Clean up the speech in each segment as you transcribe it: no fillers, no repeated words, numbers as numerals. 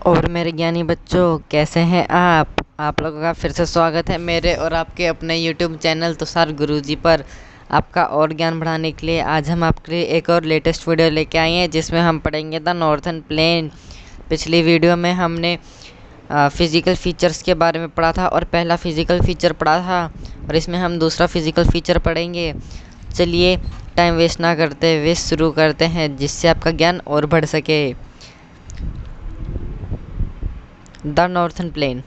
और मेरे ज्ञानी बच्चों, कैसे हैं आप लोगों का फिर से स्वागत है मेरे और आपके अपने YouTube चैनल तुषार गुरुजी पर। आपका और ज्ञान बढ़ाने के लिए आज हम आपके लिए एक और लेटेस्ट वीडियो लेके आए हैं जिसमें हम पढ़ेंगे द नॉर्थर्न प्लेन। पिछली वीडियो में हमने फिज़िकल फीचर्स के बारे में पढ़ा था और पहला फिज़िकल फीचर पढ़ा था और इसमें हम दूसरा फिज़िकल फीचर पढ़ेंगे। चलिए टाइम वेस्ट ना करते हुए शुरू करते हैं जिससे आपका ज्ञान और बढ़ सके। The Northern Plain.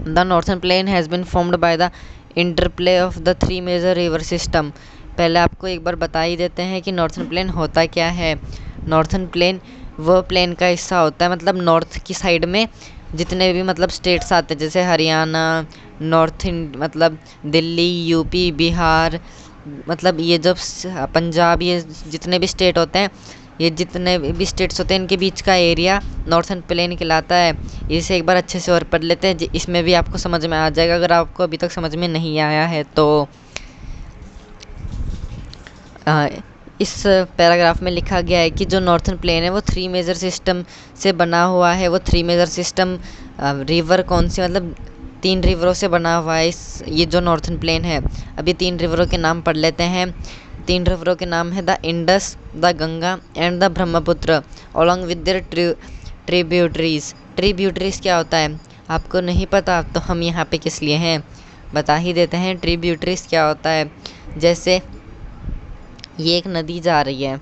The Northern Plain has been formed by the interplay of the three major river system. पहले आपको एक बार बता ही देते हैं कि नॉर्थर्न प्लेन होता क्या है। नॉर्थर्न प्लेन वो प्लेन का हिस्सा होता है, मतलब नॉर्थ की साइड में जितने भी मतलब स्टेट्स आते हैं, जैसे हरियाणा, मतलब दिल्ली, यूपी, बिहार, मतलब ये जब पंजाब, ये जितने भी स्टेट होते हैं, ये जितने भी स्टेट्स होते हैं इनके बीच का एरिया नॉर्थर्न प्लेन कहलाता है। इसे एक बार अच्छे से और पढ़ लेते हैं, इसमें भी आपको समझ में आ जाएगा अगर आपको अभी तक समझ में नहीं आया है तो। इस पैराग्राफ में लिखा गया है कि जो नॉर्थर्न प्लेन है वो थ्री मेजर सिस्टम से बना हुआ है। वो थ्री मेजर सिस्टम रिवर कौन सी, मतलब 3 रिवरों से बना हुआ है ये जो नॉर्थर्न प्लेन है। अभी 3 रिवरों के नाम पढ़ लेते हैं। 3 रिवरों के नाम है the Indus, the Ganga and the Brahmaputra along with their tributaries. Tributaries क्या होता है आपको नहीं पता तो हम यहाँ पे किस लिए हैं, बता ही देते हैं। ट्रिब्यूटरीज क्या होता है, जैसे ये एक नदी जा रही है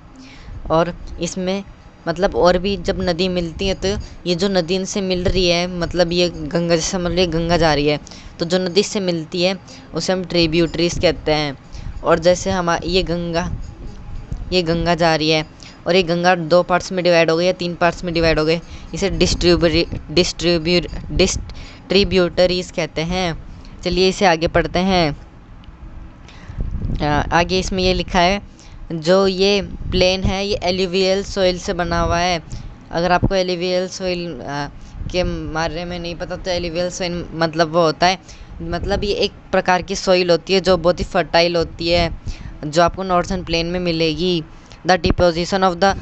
और इसमें मतलब और भी जब नदी मिलती है तो ये जो नदी इनसे मिल रही है, मतलब ये गंगा, जैसे मतलब ये गंगा जा रही है तो जो नदी से मिलती है उसे हम ट्रिब्यूटरीज कहते हैं। और जैसे ये गंगा जा रही है और ये गंगा 2 पार्ट्स में डिवाइड हो गई या 3 पार्ट्स में डिवाइड हो गई, इसे डिस्ट्रीब्यूटरीज कहते हैं। चलिए इसे आगे पढ़ते हैं। आगे इसमें ये लिखा है जो ये प्लेन है ये एलुवियल सोइल से बना हुआ है। अगर आपको एलुवियल सोइल के बारे में नहीं पता तो एलुवियल सोइल मतलब वो होता है, मतलब ये एक प्रकार की सोइल होती है जो बहुत ही फर्टाइल होती है, जो आपको नॉर्थर्न प्लेन में मिलेगी। The deposition of the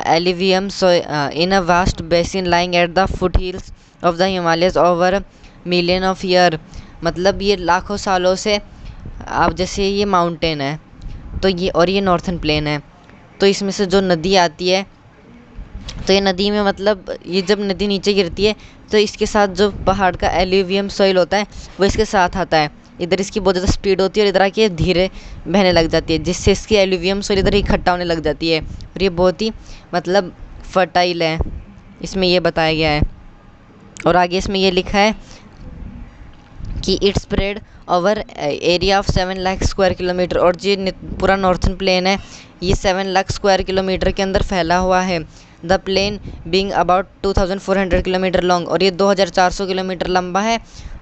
alluvium in a vast basin lying at the foot hills of the Himalayas over million of year. मतलब ये लाखों सालों से, आप जैसे ये माउंटेन है तो ये नॉर्थर्न प्लेन है, तो इसमें से जो नदी आती है तो ये नदी में, मतलब ये जब नदी नीचे गिरती है तो इसके साथ जो पहाड़ का एल्यूवियम सॉइल होता है वो इसके साथ आता है। इधर इसकी बहुत ज़्यादा स्पीड होती है और इधर आके धीरे बहने लग जाती है, जिससे इसकी एल्यूवियम सॉइल इधर इकट्ठा होने लग जाती है और ये बहुत ही मतलब फर्टाइल है, इसमें ये बताया गया है। और आगे इसमें ये लिखा है कि it's spread over area of 7 lakh square kilometre. और जो पूरा नॉर्थर्न प्लेन है ये 7 लाख स्क्वायर किलोमीटर के अंदर फैला हुआ है। The plane being about 2400 kilometre long, और ये 2400 किलोमीटर लंबा है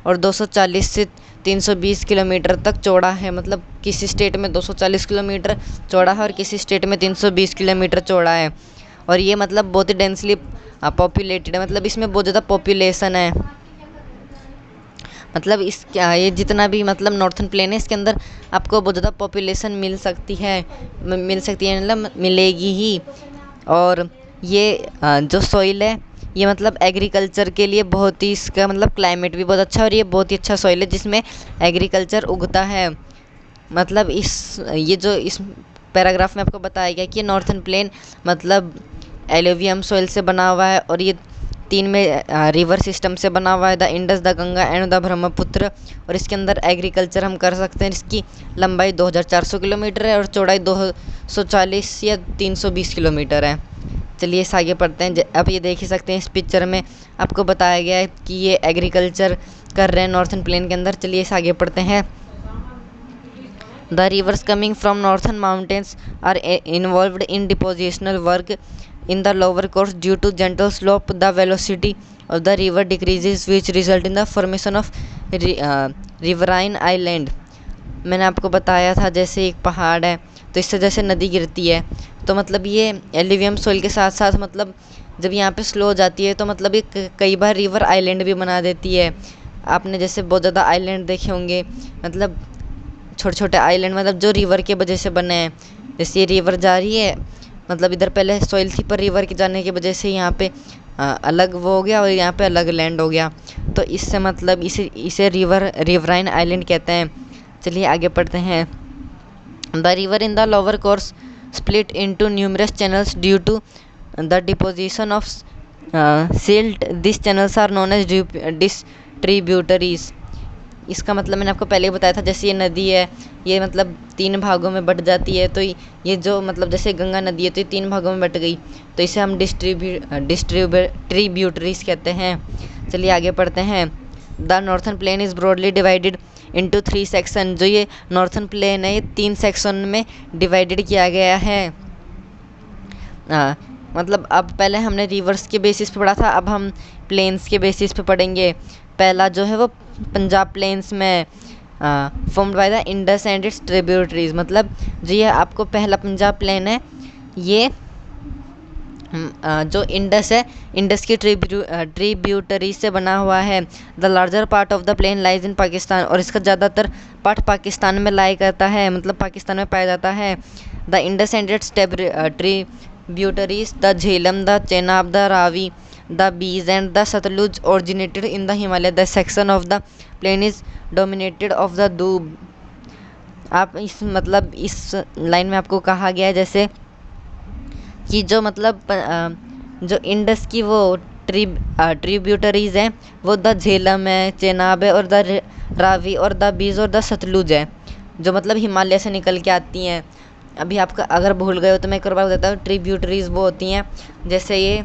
और 240 से 320 किलोमीटर तक चौड़ा है। मतलब किसी स्टेट में 240 किलोमीटर चौड़ा है और किसी स्टेट में 320 किलोमीटर चौड़ा है। और ये मतलब बहुत ही डेंसली पॉपुलेटेड है, मतलब इसमें बहुत ज़्यादा पॉपुलेशन है। मतलब ये जितना भी मतलब नॉर्थर्न प्लेन है इसके अंदर आपको बहुत ज़्यादा पॉपुलेशन मिल सकती है मतलब मिलेगी ही। और ये जो सॉइल है ये मतलब एग्रीकल्चर के लिए बहुत ही, इसका मतलब क्लाइमेट भी बहुत अच्छा है और ये बहुत ही अच्छा सॉइल है जिसमें एग्रीकल्चर उगता है। मतलब इस पैराग्राफ में आपको बताया गया कि नॉर्थर्न प्लेन मतलब एलुवियम सॉइल से बना हुआ है और ये 3 में रिवर सिस्टम से बना हुआ है, the Indus, the Ganga and the Brahmaputra. और इसके अंदर एग्रीकल्चर हम कर सकते हैं। इसकी लंबाई 2400 किलोमीटर है और चौड़ाई 240 या 320 किलोमीटर है। चलिए इस आगे पढ़ते हैं। अब ये देख ही सकते हैं इस पिक्चर में आपको बताया गया है कि ये एग्रीकल्चर कर रहे हैं नॉर्थर्न प्लेन के अंदर। चलिए इस आगे पढ़ते हैं। The rivers coming from northern mountains are involved in depositional work in the lower course due to gentle slope. The velocity of the river decreases which result in the formation of riverine island. मैंने आपको बताया था जैसे एक पहाड़ है तो इससे जैसे नदी गिरती है तो मतलब ये एल्यूवियम सोइल के साथ साथ मतलब जब यहाँ पे स्लो हो जाती है तो मतलब ये कई बार रिवर आइलैंड भी बना देती है। आपने जैसे बहुत ज़्यादा आइलैंड देखे होंगे, मतलब छोटे छोटे आइलैंड, मतलब जो रिवर के वजह से बने हैं। जैसे ये रिवर जा रही है मतलब इधर पहले सॉइल थी पर रिवर के जाने की वजह से यहाँ पे अलग वो हो गया और यहाँ पे अलग लैंड हो गया, तो इससे मतलब इसे रिवराइन आइलैंड कहते हैं। चलिए आगे पढ़ते हैं। The river in the lower course split into numerous channels due to the deposition of silt. This channels are known as distributaries. इसका मतलब मैंने आपको पहले ही बताया था, जैसे ये नदी है ये मतलब 3 भागों में बट जाती है, तो ये जो मतलब जैसे गंगा नदी है तो ये 3 भागों में बट गई, तो इसे हम डिस्ट्रीब्यूटरीज कहते हैं। चलिए आगे पढ़ते हैं। The northern plain is broadly divided into 3 section. जो ये नॉर्थन प्लेन है ये 3 सेक्शन में डिवाइडेड किया गया है। मतलब अब पहले हमने रिवर्स के बेसिस पे पढ़ा था, अब हम प्लेन्स के बेसिस पे पढ़ेंगे। पहला जो है वो पंजाब प्लेन्स में formed by the Indus and its tributaries. मतलब जो ये आपको पहला पंजाब प्लेन है ये जो इंडस है, इंडस की ट्रिब्यूटरी से बना हुआ है। The larger part of the plane lies in Pakistan, और इसका ज़्यादातर पार्ट पाकिस्तान में लाई करता है, मतलब पाकिस्तान में पाया जाता है। The Indus and its tributaries the Jhelum, the Chenab, the Ravi, the Beas and the Sutlej originated in the Himalaya. The section of the plain is dominated of the दूब। आप इस मतलब इस लाइन में आपको कहा गया है जैसे कि जो मतलब जो इंडस की वो ट्रिब्यूटरीज हैं वो द झेलम है, चेनाब है और द रावी और द बीज और द सतलुज है, जो मतलब हिमालय से निकल के आती हैं। अभी आपका अगर भूल गए हो तो मैं एक बार बताता हूँ। ट्रिब्यूटरीज वो होती हैं जैसे ये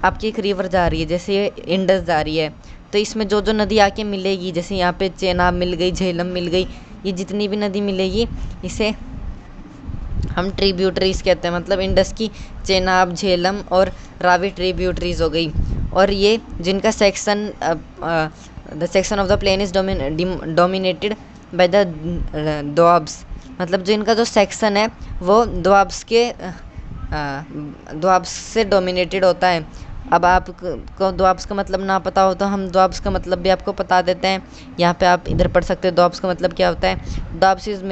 आपकी एक रिवर जा रही है, जैसे ये इंडस जा रही है, तो इसमें जो जो नदी आके मिलेगी, जैसे यहाँ पे चेनाब मिल गई, झेलम मिल गई, ये जितनी भी नदी मिलेगी इसे हम ट्रिब्यूटरीज कहते हैं। मतलब इंडस की चेनाब, झेलम और रावी ट्रिब्यूटरीज हो गई। और ये जिनका section the section of the plain is dominated by the doabs. मतलब जो इनका जो सेक्शन है वो दोआब्स से डोमिनेटेड होता है। अब आपको दोआब्स का मतलब ना पता हो तो हम दोआब्स का मतलब भी आपको बता देते हैं। यहाँ पे आप इधर पढ़ सकते हैं दोआब्स का मतलब क्या होता है। Doabs is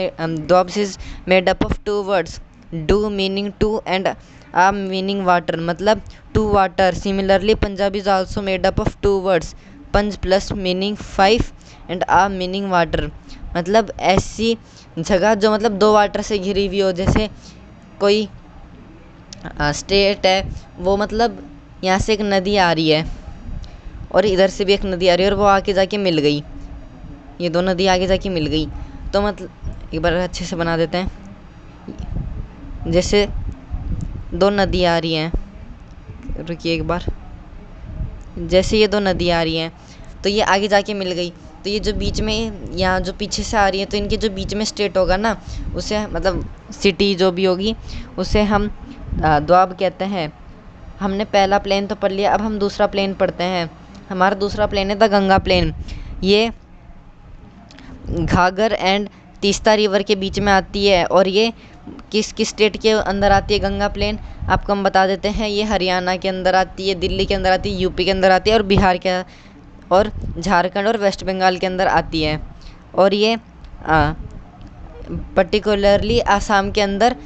made up of 2 words, डू मीनिंग टू एंड आ मीनिंग वाटर। मतलब two water. Similarly Punjabi is also made up of 2 words, पंज प्लस मीनिंग 5 एंड आ मीनिंग वाटर। मतलब ऐसी जगह जो मतलब 2 वाटर से घिरी हुई हो, जैसे कोई स्टेट है वो मतलब यहाँ से एक नदी आ रही है और इधर से भी एक नदी आ रही है और वो आके जाके मिल गई, ये 2 नदी आगे जाके मिल गई, तो मतलब एक बार अच्छे से बना देते हैं। जैसे 2 नदी आ रही हैं, रुकिए एक बार, जैसे ये 2 नदी आ रही हैं तो ये आगे जाके मिल गई, तो ये जो बीच में यहाँ जो पीछे से आ रही है तो इनके जो बीच में स्टेट होगा ना उसे मतलब सिटी जो भी होगी उसे हम दोआब कहते हैं। हमने पहला प्लेन तो पढ़ लिया, अब हम दूसरा प्लेन पढ़ते हैं। हमारा दूसरा प्लेन है द गंगा प्लेन। ये घाघर एंड तीस्ता रिवर के बीच में आती है। और ये किस किस स्टेट के अंदर आती है गंगा प्लेन, आपको हम बता देते हैं। ये हरियाणा के अंदर आती है, दिल्ली के अंदर आती है, यूपी के अंदर आती है और बिहार के और झारखंड और वेस्ट बंगाल के अंदर आती है। और ये पर्टिकुलरली आसाम के अंदर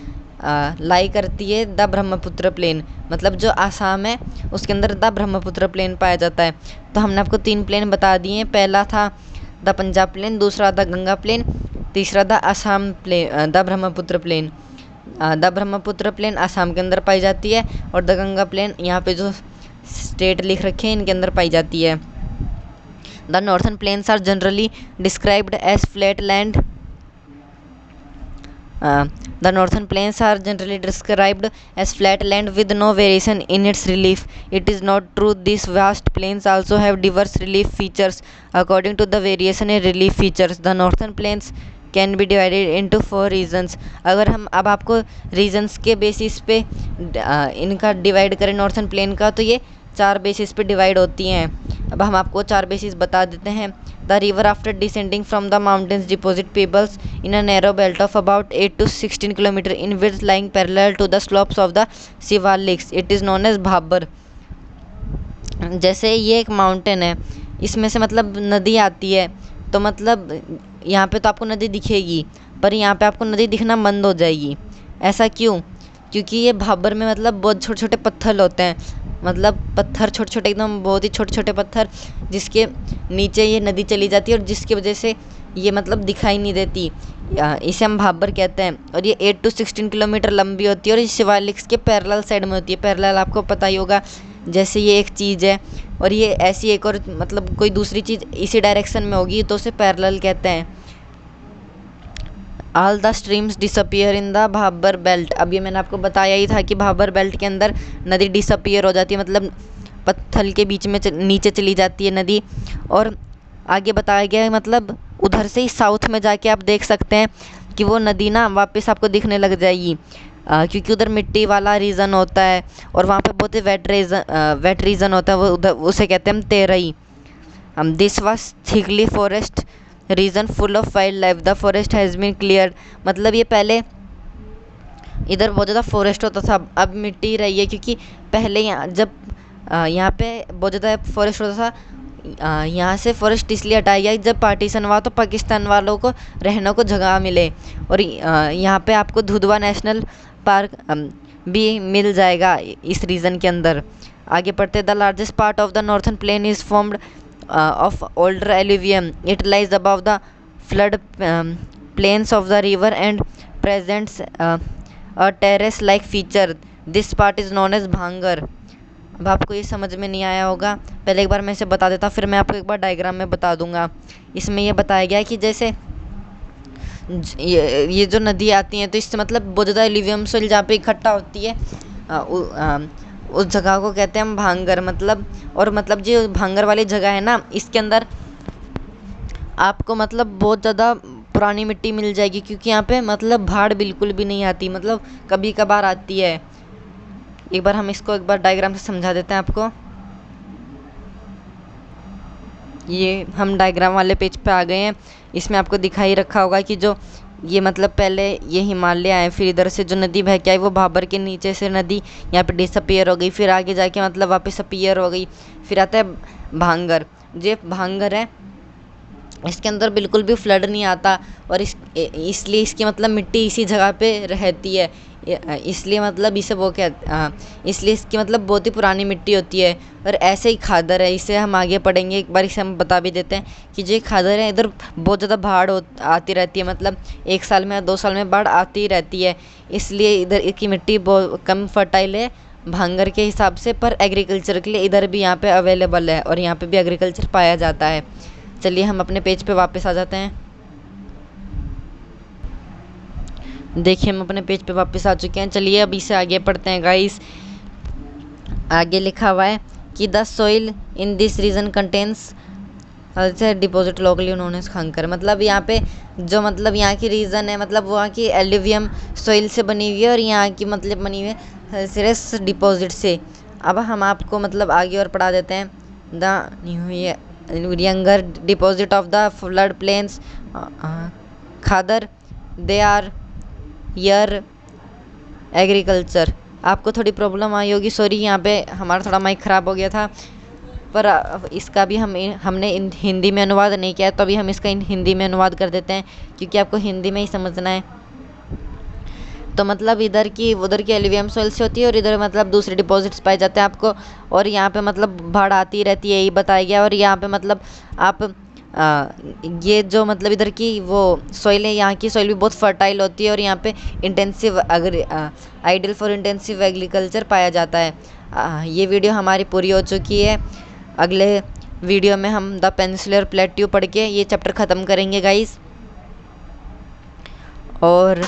लाई करती है द ब्रह्मपुत्र प्लेन। मतलब जो आसाम है उसके अंदर द ब्रह्मपुत्र प्लेन पाया जाता है। तो हमने आपको 3 प्लेन बता दिए हैं। पहला था द पंजाब प्लेन, दूसरा द गंगा प्लेन, तीसरा the Assam plain, the Brahmaputra plain. The Brahmaputra plain Assam के अंदर पाई जाती है और द गंगा प्लेन यहाँ पे जो स्टेट लिख रखे हैं इनके अंदर पाई जाती है। The northern plains are generally described as flat land. The northern plains are generally described as flat land with no variation in its relief. It is not true. These vast plains also have diverse relief features according to the variation in relief features. The northern plains can be divided into 4 regions. अगर हम अब आपको regions के basis पे इनका divide करें northern plane का, तो ये 4 बेसिस पे डिवाइड होती हैं। अब हम आपको 4 बेसिस बता देते हैं। The river after descending from the mountains deposit pebbles in a narrow belt of about 8 to 16 km in width lying parallel to the slopes of the Shivaliks. It is known as Bhabbar. जैसे ये एक mountain है, इसमें से मतलब नदी आती है, तो मतलब यहाँ पे तो आपको नदी दिखेगी पर यहाँ पे आपको नदी दिखना बंद हो जाएगी। ऐसा क्यों? क्योंकि ये भाबर में मतलब बहुत छोटे छोटे पत्थर होते हैं, मतलब पत्थर छोटे छोटे एकदम बहुत ही छोटे छोटे पत्थर, जिसके नीचे ये नदी चली जाती है और जिसकी वजह से ये मतलब दिखाई नहीं देती। इसे हम भाबर कहते हैं। और ये 8 to 16 किलोमीटर लंबी होती है और ये शिवालिक के पैरेलल साइड में होती है। पैरेलल आपको पता ही होगा, जैसे ये एक चीज़ है और ये ऐसी एक और मतलब कोई दूसरी चीज़ इसी डायरेक्शन में होगी तो उसे पैरेलल कहते हैं। All the streams disappear in the Bhabar belt. अब ये मैंने आपको बताया ही था कि भाबर बेल्ट के अंदर नदी डिसअपियर हो जाती है, मतलब पत्थर के बीच में नीचे चली जाती है नदी। और आगे बताया गया है मतलब उधर से ही साउथ में जाके आप देख सकते हैं कि वो नदी ना वापस आपको दिखने लग जाएगी, क्योंकि उधर मिट्टी वाला रीजन होता है और वहाँ पे बहुत ही वेट रीजन होता है, वो उधर उसे कहते हैं हम Terai. This was thickly forest region full of wildlife, the forest has been cleared. मतलब ये पहले इधर बहुत ज़्यादा फॉरेस्ट होता था, अब मिट्टी रही है, क्योंकि पहले यहाँ जब यहाँ पे बहुत ज़्यादा फॉरेस्ट होता था, यहाँ से फॉरेस्ट इसलिए हटाया गया जब पार्टीशन हुआ तो पाकिस्तान वालों को रहने को जगह मिले। और यहाँ पे आपको दुधवा नेशनल पार्क भी मिल जाएगा इस रीजन के अंदर। आगे पढ़ते, the largest part of the northern plain is formed of older alluvium. It lies above the flood plains of the river and presents a terrace-like feature. This part is known as भांगर। अब आपको ये समझ में नहीं आया होगा, पहले एक बार मैं इसे बता देता, फिर मैं आपको एक बार डायग्राम में बता दूंगा। इसमें ये बताया गया है कि जैसे ये जो नदी आती हैं तो इससे मतलब बहुत ज़्यादा एल्यूवियम सोइल जहाँ पे इकट्ठा होती है उस जगह को कहते हैं हम भांगर। मतलब और मतलब जो भांगर वाली जगह है ना, इसके अंदर आपको मतलब बहुत ज़्यादा पुरानी मिट्टी मिल जाएगी, क्योंकि यहाँ पे मतलब भाड़ बिल्कुल भी नहीं आती, मतलब कभी कभार आती है। एक बार हम इसको एक बार डायग्राम से समझा देते हैं आपको। ये हम डायग्राम वाले पेज पे आ गए हैं। इसमें आपको दिखाई रखा होगा कि जो ये मतलब पहले ये हिमालय आए, फिर इधर से जो नदी बह के आई वो भाबर के नीचे से नदी यहाँ पे डिसअपियर हो गई, फिर आगे जाके मतलब वापस अपीयर हो गई, फिर आता है भांगर। ये भांगर है, इसके अंदर बिल्कुल भी फ्लड नहीं आता और इसलिए इसकी मतलब मिट्टी इसी जगह पे रहती है, इसलिए मतलब इसे वो क्या इसलिए इसकी मतलब बहुत ही पुरानी मिट्टी होती है। और ऐसे ही खादर है, इसे हम आगे पढ़ेंगे, एक बार इसे हम बता भी देते हैं कि जो खादर है इधर बहुत ज़्यादा बाढ़ आती रहती है, मतलब 1 साल में या 2 साल में बाढ़ आती ही रहती है, इसलिए इधर इसकी मिट्टी बहुत कम फर्टाइल है भांगर के हिसाब से, पर एग्रीकल्चर के लिए इधर भी यहाँ पे अवेलेबल है और यहाँ पे भी एग्रीकल्चर पाया जाता है। चलिए हम अपने पेज पे वापस आ जाते हैं। देखिए हम अपने पेज पे वापस आ चुके हैं। चलिए अब इसे आगे पढ़ते हैं गाइस। आगे लिखा हुआ है कि the soil in this region contains deposit locally known as kankar. मतलब यहाँ पे जो मतलब यहाँ की रीजन है, मतलब वहाँ की एल्यूवियम सोइल से बनी हुई है और यहाँ की मतलब बनी हुई है सिरस डिपॉजिट से। अब हम आपको मतलब आगे और पढ़ा देते हैं। The younger deposit of the flood plains khadar they are here agriculture. आपको थोड़ी प्रॉब्लम आई होगी, सॉरी, यहाँ पे हमारा थोड़ा माइक ख़राब हो गया था, पर इसका भी हमने हिंदी में अनुवाद नहीं किया, तो अभी हम इसका हिंदी में अनुवाद कर देते हैं क्योंकि आपको हिंदी में ही समझना है। तो मतलब उधर की एल्यूवियम सोइल से होती है और इधर मतलब दूसरे डिपॉजिट्स पाए जाते हैं आपको, और यहाँ पे मतलब बाढ़ आती रहती है, यही बताया गया। और यहाँ पे मतलब आप ये जो मतलब इधर की वो सॉइल है, यहाँ की सॉइल भी बहुत फर्टाइल होती है और यहाँ पे intensive ideal for intensive agriculture पाया जाता है। ये वीडियो हमारी पूरी हो चुकी है। अगले वीडियो में हम द पेनिनसुलर प्लेट्यू पढ़ के ये चैप्टर ख़त्म करेंगे गाइस, और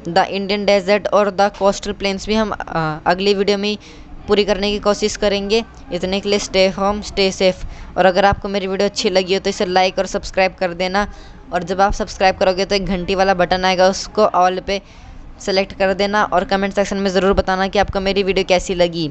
द इंडियन डेजर्ट और द कोस्टल प्लेन्स भी हम अगली वीडियो में पूरी करने की कोशिश करेंगे। इतने के लिए स्टे होम स्टे सेफ। और अगर आपको मेरी वीडियो अच्छी लगी हो तो इसे लाइक और सब्सक्राइब कर देना, और जब आप सब्सक्राइब करोगे तो एक घंटी वाला बटन आएगा, उसको ऑल पे सेलेक्ट कर देना और कमेंट सेक्शन में ज़रूर बताना कि आपको मेरी वीडियो कैसी लगी।